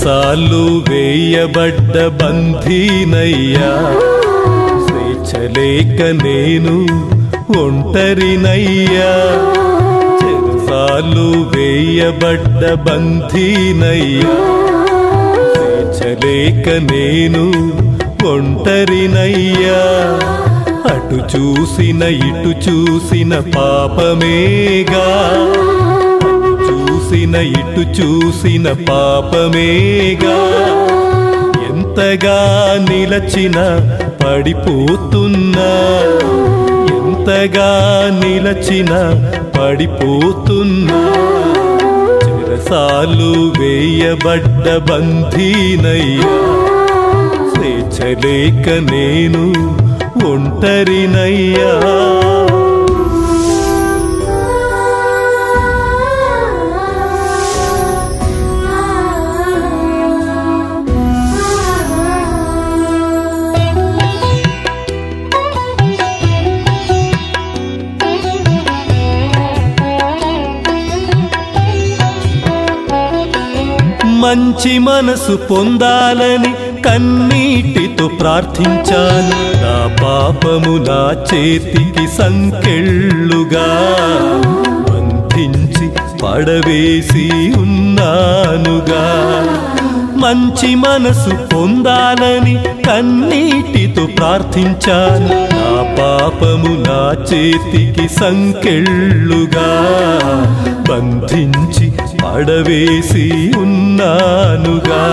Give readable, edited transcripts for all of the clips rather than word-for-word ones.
చెరసాలు వేయబడ్డ బంధీనయ్యా, స్వేచ్ఛలేక నేను ఒంటరినయ్యా. చెరసాలు వేయబడ్డ బంధీనయ్యా, స్వేచ్ఛలేక నేను ఒంటరినయ్యా. అటు చూసిన ఇటు చూసిన పాపమేగా, అటు చూసిన ఇటు చూసిన పాపమేగా. ఎంతగా నిలచిన పడిపోతున్నా, ఎంతగా నిలచిన పడిపోతున్నా. చెరసాలు వేయబడ్డ బంధీనయ్యా, స్వేచ్ఛలేక నేను ఒంటరినయ్యా. మంచి మనసు పొందాలని కన్నీటితో ప్రార్థించాను. నా పాపము నా చేతికి సంకెళ్ళుగా బంధించి పడవేసి ఉన్నానుగా. మంచి మనసు పొందాలని కన్నీటితో ప్రార్థించాను. నా పాపము నా చేతికి సంకెళ్ళుగా బంధించి పడవేసి ఉన్నానుగా.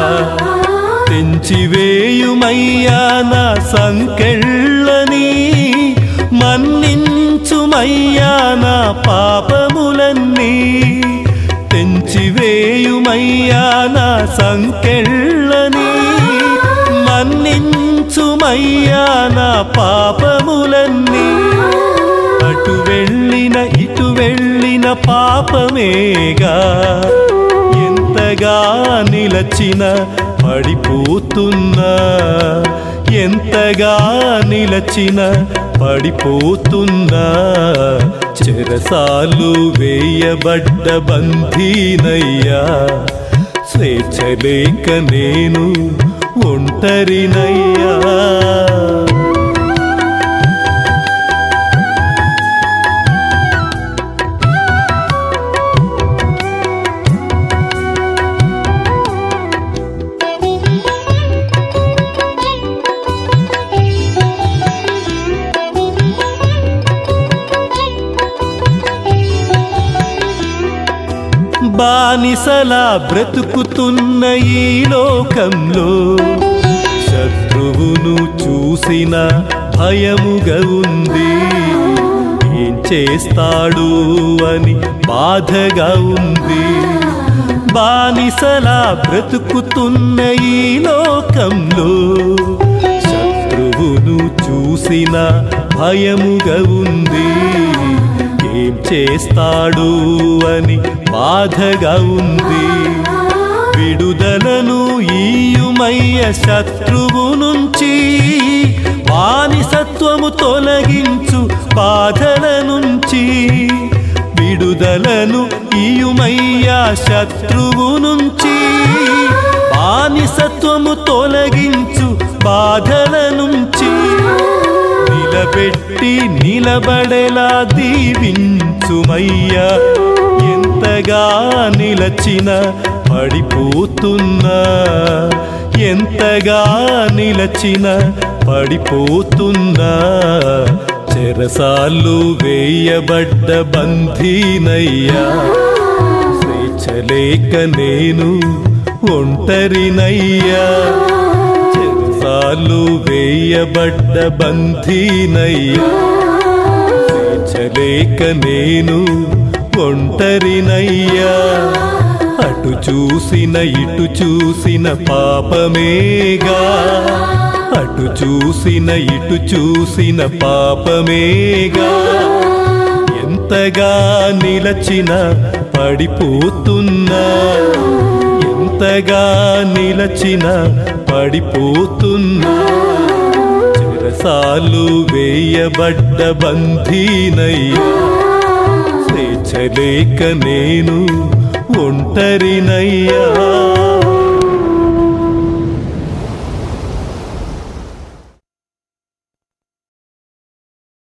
తెంచివేయుమయ్యా నా సంకెళ్ళని, మన్నించుమయ్యా నా పాపములన్నీ. తెంచివేయుమయ్యా నా సంకెళ్ళని, మన్నించుమయ్యా నా పాపములన్నీ. అటు వెళ్ళిన ఇటు వెళ్ళిన పాపమేగా, ఎంతగా నిలచిన పడిపోతున్నా, ఎంతగా నిలచిన పడిపోతున్నా. చెరసాలు వేయబడ్డ బంధీనయ్యా, స్వేచ్ఛలేక నేను ఒంటరినయ్యా. బానిసలా బ్రతుకుతున్న ఈ లోకంలో శత్రువును చూసిన భయముగా ఉంది. ఏం చేస్తాడు అని బాధగా ఉంది. బానిసలా బ్రతుకుతున్న ఈ లోకంలో శత్రువును చూసిన భయముగా ఉంది. ఏం చేస్తాడు అని బాధగా ఉంది. విడుదలను ఈయుమయ్య శత్రువు నుంచి, బానిసత్వము తొలగించు బాధల నుంచి. విడుదలను ఈయుమయ్య శత్రువు నుంచి, బానిసత్వము తొలగించు బాధల నుంచి. నిలబెట్టి నిలబడేలా దీవించుమయ్యా, ఎంతగా నిలచిన పడిపోతున్నా, ఎంతగా నిలచిన పడిపోతున్నా. చెరసాలు వేయబడ్డ బంధీనయ్యా, స్వేచ్ఛలేక నేను ఒంటరినయ్యా. చెరసాలు వేయబడ్డ బంధీనయ్యా, స్వేచ్ఛలేక నేను ఒంటరినయ్యా. అటు చూసిన ఇటు చూసిన పాపమేగా, అటు చూసిన ఇటు చూసిన పాపమేగా. ఎంతగా నిలచిన పడిపోతున్నా, ఎంతగా నిలచిన పడిపోతున్నా. చెరసాలు వేయబడ్డ బంధీనయ్యా, స్వేచ్ఛలేక నేను ఒంటరినయ్యా.